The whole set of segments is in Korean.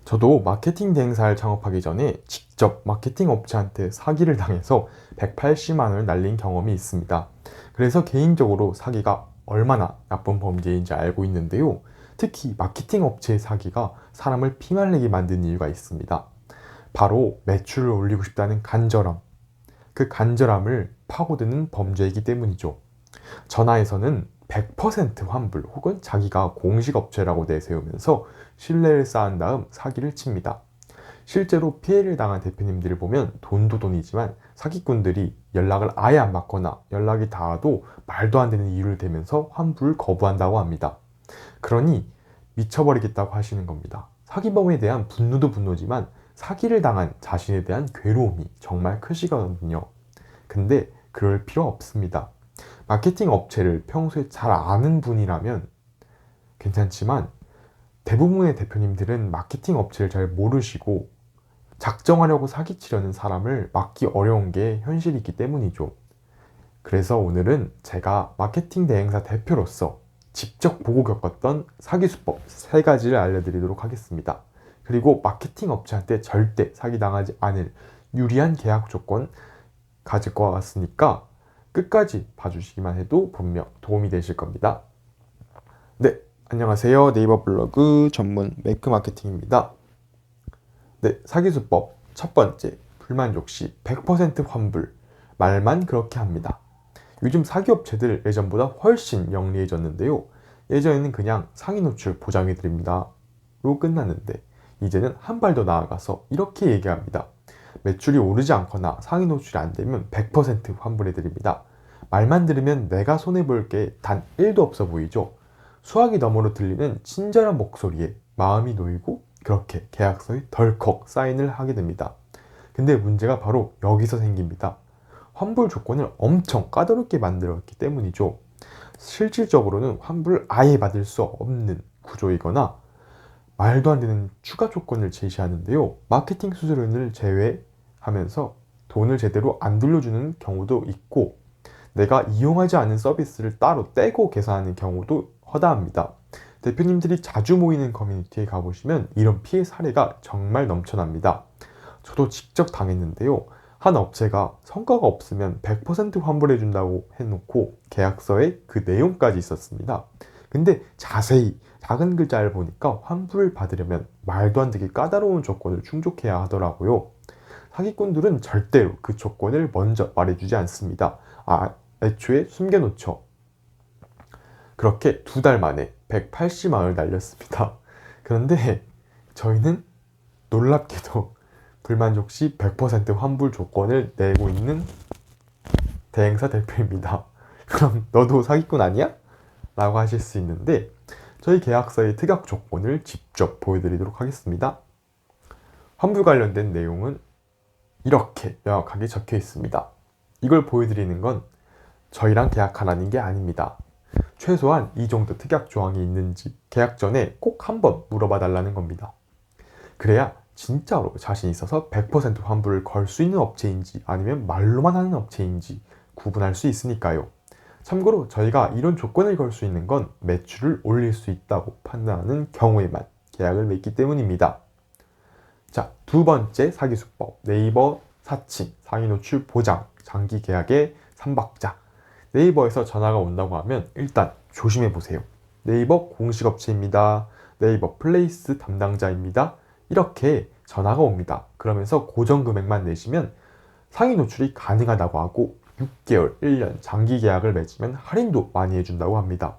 저도 마케팅 대행사를 창업하기 전에 직접 마케팅 업체한테 사기를 당해서 180만 원을 날린 경험이 있습니다. 그래서 개인적으로 사기가 얼마나 나쁜 범죄인지 알고 있는데요. 특히 마케팅 업체의 사기가 사람을 피말리게 만든 이유가 있습니다. 바로 매출을 올리고 싶다는 간절함. 그 간절함을 파고드는 범죄이기 때문이죠. 전화에서는 100% 환불 혹은 자기가 공식 업체라고 내세우면서 신뢰를 쌓은 다음 사기를 칩니다. 실제로 피해를 당한 대표님들을 보면 돈도 돈이지만 사기꾼들이 연락을 아예 안 받거나 연락이 닿아도 말도 안 되는 이유를 대면서 환불을 거부한다고 합니다. 그러니 미쳐버리겠다고 하시는 겁니다. 사기범에 대한 분노도 분노지만 사기를 당한 자신에 대한 괴로움이 정말 크시거든요. 근데 그럴 필요 없습니다. 마케팅 업체를 평소에 잘 아는 분이라면 괜찮지만 대부분의 대표님들은 마케팅 업체를 잘 모르시고 작정하려고 사기치려는 사람을 막기 어려운 게 현실이기 때문이죠. 그래서 오늘은 제가 마케팅 대행사 대표로서 직접 보고 겪었던 사기 수법 3가지를 알려드리도록 하겠습니다. 그리고 마케팅 업체한테 절대 사기당하지 않을 유리한 계약 조건 가질 것 같으니까 끝까지 봐주시기만 해도 분명 도움이 되실 겁니다. 네, 안녕하세요. 네이버 블로그 전문 매크 마케팅입니다. 네, 사기수법 첫 번째, 불만족 시 100% 환불. 말만 그렇게 합니다. 요즘 사기업체들 예전보다 훨씬 영리해졌는데요. 예전에는 그냥 상위 노출 보장해 드립니다 로 끝났는데 이제는 한 발 더 나아가서 이렇게 얘기합니다. 매출이 오르지 않거나 상위 노출이 안 되면 100% 환불해 드립니다. 말만 들으면 내가 손해볼 게 단 1도 없어 보이죠? 수화기 너머로 들리는 친절한 목소리에 마음이 놓이고 그렇게 계약서에 덜컥 사인을 하게 됩니다. 근데 문제가 바로 여기서 생깁니다. 환불 조건을 엄청 까다롭게 만들었기 때문이죠. 실질적으로는 환불을 아예 받을 수 없는 구조이거나 말도 안 되는 추가 조건을 제시하는데요. 마케팅 수수료를 제외하면서 돈을 제대로 안 돌려주는 경우도 있고 내가 이용하지 않은 서비스를 따로 떼고 계산하는 경우도 허다합니다. 대표님들이 자주 모이는 커뮤니티에 가보시면 이런 피해 사례가 정말 넘쳐납니다. 저도 직접 당했는데요. 한 업체가 성과가 없으면 100% 환불해준다고 해놓고 계약서에 그 내용까지 있었습니다. 근데 자세히 작은 글자를 보니까 환불을 받으려면 말도 안 되게 까다로운 조건을 충족해야 하더라고요. 사기꾼들은 절대로 그 조건을 먼저 말해주지 않습니다. 애초에 숨겨놓죠. 그렇게 2달 만에 180만 원을 날렸습니다. 그런데 저희는 놀랍게도 불만족 시 100% 환불 조건을 내고 있는 대행사 대표입니다. 그럼 너도 사기꾼 아니야? 라고 하실 수 있는데 저희 계약서의 특약 조건을 직접 보여드리도록 하겠습니다. 환불 관련된 내용은 이렇게 명확하게 적혀 있습니다. 이걸 보여드리는 건 저희랑 계약하라는 게 아닙니다. 최소한 이 정도 특약 조항이 있는지 계약 전에 꼭 한번 물어봐 달라는 겁니다. 그래야 진짜로 자신 있어서 100% 환불을 걸 수 있는 업체인지 아니면 말로만 하는 업체인지 구분할 수 있으니까요. 참고로 저희가 이런 조건을 걸 수 있는 건 매출을 올릴 수 있다고 판단하는 경우에만 계약을 맺기 때문입니다. 자, 2번째 사기수법, 네이버 사칭, 상위 노출 보장, 장기 계약의 3박자. 네이버에서 전화가 온다고 하면 일단 조심해 보세요. 네이버 공식 업체입니다. 네이버 플레이스 담당자입니다. 이렇게 전화가 옵니다. 그러면서 고정 금액만 내시면 상위 노출이 가능하다고 하고 6개월, 1년 장기 계약을 맺으면 할인도 많이 해준다고 합니다.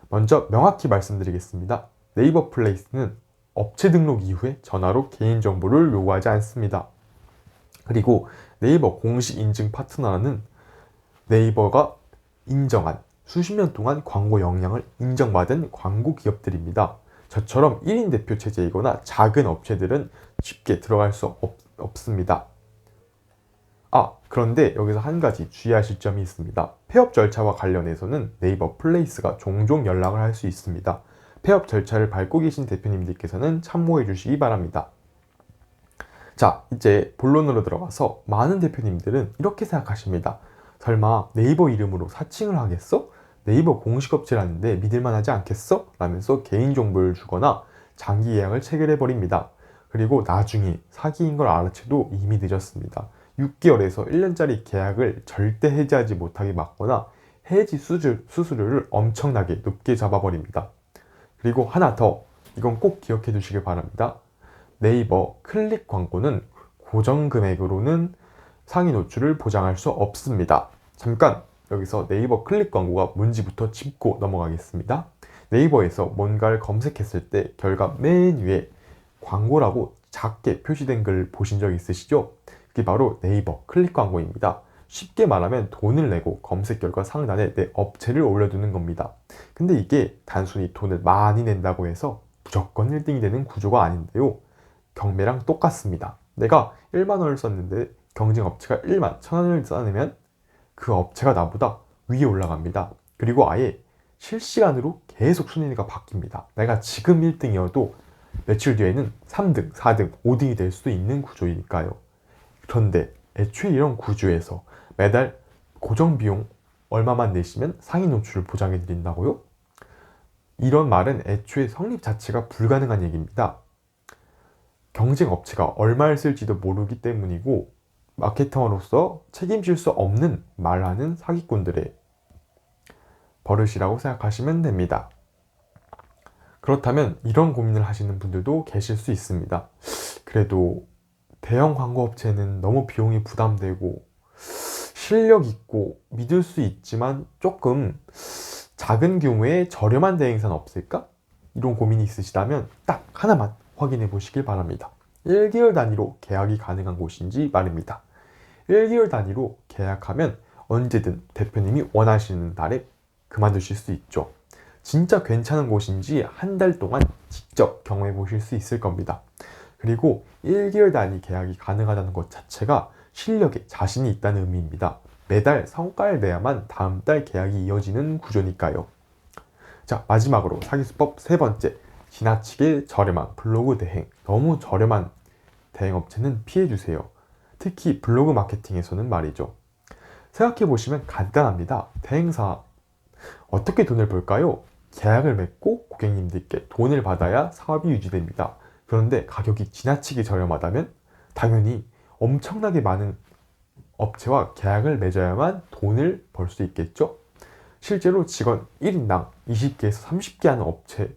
먼저 명확히 말씀드리겠습니다. 네이버 플레이스는 업체 등록 이후에 전화로 개인정보를 요구하지 않습니다. 그리고 네이버 공식 인증 파트너는 네이버가 인정한 수십 년 동안 광고 역량을 인정받은 광고 기업들입니다. 저처럼 1인 대표 체제이거나 작은 업체들은 쉽게 들어갈 수 없습니다. 그런데 여기서 한 가지 주의하실 점이 있습니다. 폐업 절차와 관련해서는 네이버 플레이스가 종종 연락을 할 수 있습니다. 폐업 절차를 밟고 계신 대표님들께서는 참고해 주시기 바랍니다. 자, 이제 본론으로 들어가서 많은 대표님들은 이렇게 생각하십니다. 설마 네이버 이름으로 사칭을 하겠어? 네이버 공식 업체라는데 믿을만 하지 않겠어? 라면서 개인정보를 주거나 장기 예약을 체결해 버립니다. 그리고 나중에 사기인 걸 알아채도 이미 늦었습니다. 6개월에서 1년짜리 계약을 절대 해지하지 못하게 막거나 해지 수수료를 엄청나게 높게 잡아버립니다. 그리고 하나 더, 이건 꼭 기억해 두시길 바랍니다. 네이버 클릭 광고는 고정 금액으로는 상위 노출을 보장할 수 없습니다. 잠깐 여기서 네이버 클릭 광고가 뭔지부터 짚고 넘어가겠습니다. 네이버에서 뭔가를 검색했을 때 결과 맨 위에 광고라고 작게 표시된 글 보신 적 있으시죠? 그게 바로 네이버 클릭 광고입니다. 쉽게 말하면 돈을 내고 검색 결과 상단에 내 업체를 올려두는 겁니다. 근데 이게 단순히 돈을 많이 낸다고 해서 무조건 1등이 되는 구조가 아닌데요. 경매랑 똑같습니다. 내가 1만 원을 썼는데 경쟁 업체가 1만 1,000원을 쌓으면 그 업체가 나보다 위에 올라갑니다. 그리고 아예 실시간으로 계속 순위가 바뀝니다. 내가 지금 1등이어도 며칠 뒤에는 3등, 4등, 5등이 될 수도 있는 구조이니까요. 그런데 애초에 이런 구조에서 매달 고정 비용 얼마만 내시면 상위 노출을 보장해 드린다고요? 이런 말은 애초에 성립 자체가 불가능한 얘기입니다. 경쟁 업체가 얼마를 쓸지도 모르기 때문이고 마케터로서 책임질 수 없는 말하는 사기꾼들의 버릇이라고 생각하시면 됩니다. 그렇다면 이런 고민을 하시는 분들도 계실 수 있습니다. 그래도 대형 광고 업체는 너무 비용이 부담되고 실력 있고 믿을 수 있지만 조금 작은 규모의 저렴한 대행사는 없을까? 이런 고민이 있으시다면 딱 하나만 확인해 보시길 바랍니다. 1개월 단위로 계약이 가능한 곳인지 말입니다. 1개월 단위로 계약하면 언제든 대표님이 원하시는 달에 그만두실 수 있죠. 진짜 괜찮은 곳인지 한 달 동안 직접 경험해 보실 수 있을 겁니다. 그리고 1개월 단위 계약이 가능하다는 것 자체가 실력에 자신이 있다는 의미입니다. 매달 성과를 내야만 다음 달 계약이 이어지는 구조니까요. 자, 마지막으로 사기수법 세 번째, 지나치게 저렴한 블로그 대행. 너무 저렴한 대행업체는 피해주세요. 특히 블로그 마케팅에서는 말이죠. 생각해보시면 간단합니다. 대행사 어떻게 돈을 벌까요? 계약을 맺고 고객님들께 돈을 받아야 사업이 유지됩니다. 그런데 가격이 지나치게 저렴하다면 당연히 엄청나게 많은 업체와 계약을 맺어야만 돈을 벌 수 있겠죠? 실제로 직원 1인당 20개에서 30개 하는 업체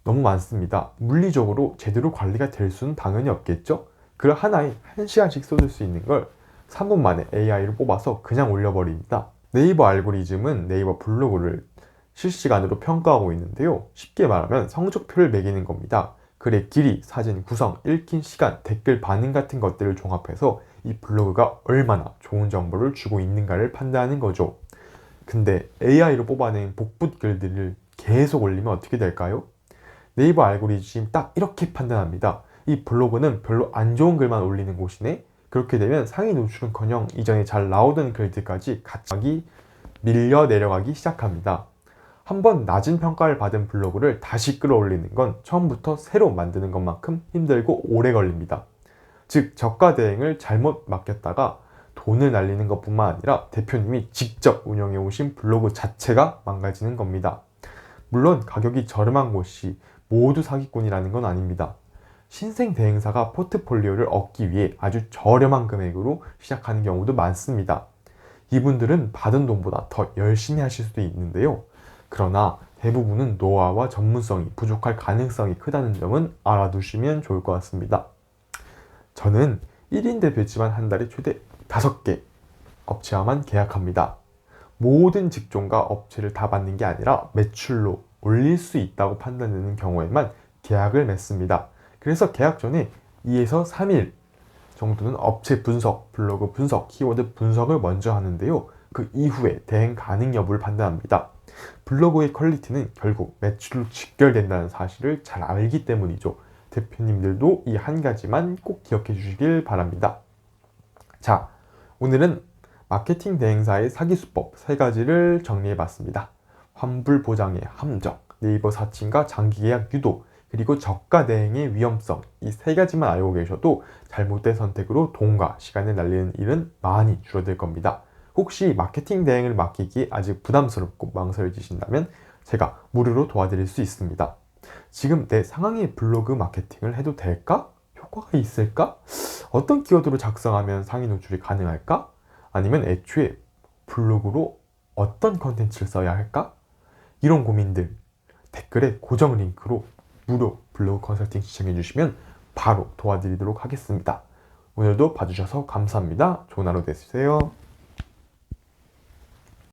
너무 많습니다. 물리적으로 제대로 관리가 될 수는 당연히 없겠죠? 그 하나에 1시간씩 쏟을 수 있는 걸 3분 만에 AI를 뽑아서 그냥 올려버립니다. 네이버 알고리즘은 네이버 블로그를 실시간으로 평가하고 있는데요. 쉽게 말하면 성적표를 매기는 겁니다. 글의 길이, 사진, 구성, 읽힌 시간, 댓글 반응 같은 것들을 종합해서 이 블로그가 얼마나 좋은 정보를 주고 있는가를 판단하는 거죠. 근데 AI로 뽑아낸 복붙 글들을 계속 올리면 어떻게 될까요? 네이버 알고리즘이 딱 이렇게 판단합니다. 이 블로그는 별로 안 좋은 글만 올리는 곳이네. 그렇게 되면 상위 노출은커녕 이전에 잘 나오던 글들까지 같이 밀려 내려가기 시작합니다. 한번 낮은 평가를 받은 블로그를 다시 끌어올리는 건 처음부터 새로 만드는 것만큼 힘들고 오래 걸립니다. 즉 저가 대행을 잘못 맡겼다가 돈을 날리는 것뿐만 아니라 대표님이 직접 운영해 오신 블로그 자체가 망가지는 겁니다. 물론 가격이 저렴한 곳이 모두 사기꾼이라는 건 아닙니다. 신생 대행사가 포트폴리오를 얻기 위해 아주 저렴한 금액으로 시작하는 경우도 많습니다. 이분들은 받은 돈보다 더 열심히 하실 수도 있는데요. 그러나 대부분은 노하우와 전문성이 부족할 가능성이 크다는 점은 알아두시면 좋을 것 같습니다. 저는 1인 대표지만 한 달에 최대 5개 업체와만 계약합니다. 모든 직종과 업체를 다 받는 게 아니라 매출로 올릴 수 있다고 판단되는 경우에만 계약을 맺습니다. 그래서 계약 전에 2에서 3일 정도는 업체 분석, 블로그 분석, 키워드 분석을 먼저 하는데요. 그 이후에 대행 가능 여부를 판단합니다. 블로그의 퀄리티는 결국 매출로 직결된다는 사실을 잘 알기 때문이죠. 대표님들도 이 한 가지만 꼭 기억해 주시길 바랍니다. 자, 오늘은 마케팅 대행사의 사기수법 3가지를 정리해 봤습니다. 환불 보장의 함정, 네이버 사칭과 장기 계약 유도, 그리고 저가 대행의 위험성, 이 3가지만 알고 계셔도 잘못된 선택으로 돈과 시간을 날리는 일은 많이 줄어들 겁니다. 혹시 마케팅 대행을 맡기기 아직 부담스럽고 망설여지신다면 제가 무료로 도와드릴 수 있습니다. 지금 내 상황의 블로그 마케팅을 해도 될까? 효과가 있을까? 어떤 키워드로 작성하면 상위 노출이 가능할까? 아니면 애초에 블로그로 어떤 컨텐츠를 써야 할까? 이런 고민들 댓글에 고정 링크로 무료 블로그 컨설팅 시청해 주시면 바로 도와드리도록 하겠습니다. 오늘도 봐주셔서 감사합니다. 좋은 하루 되세요.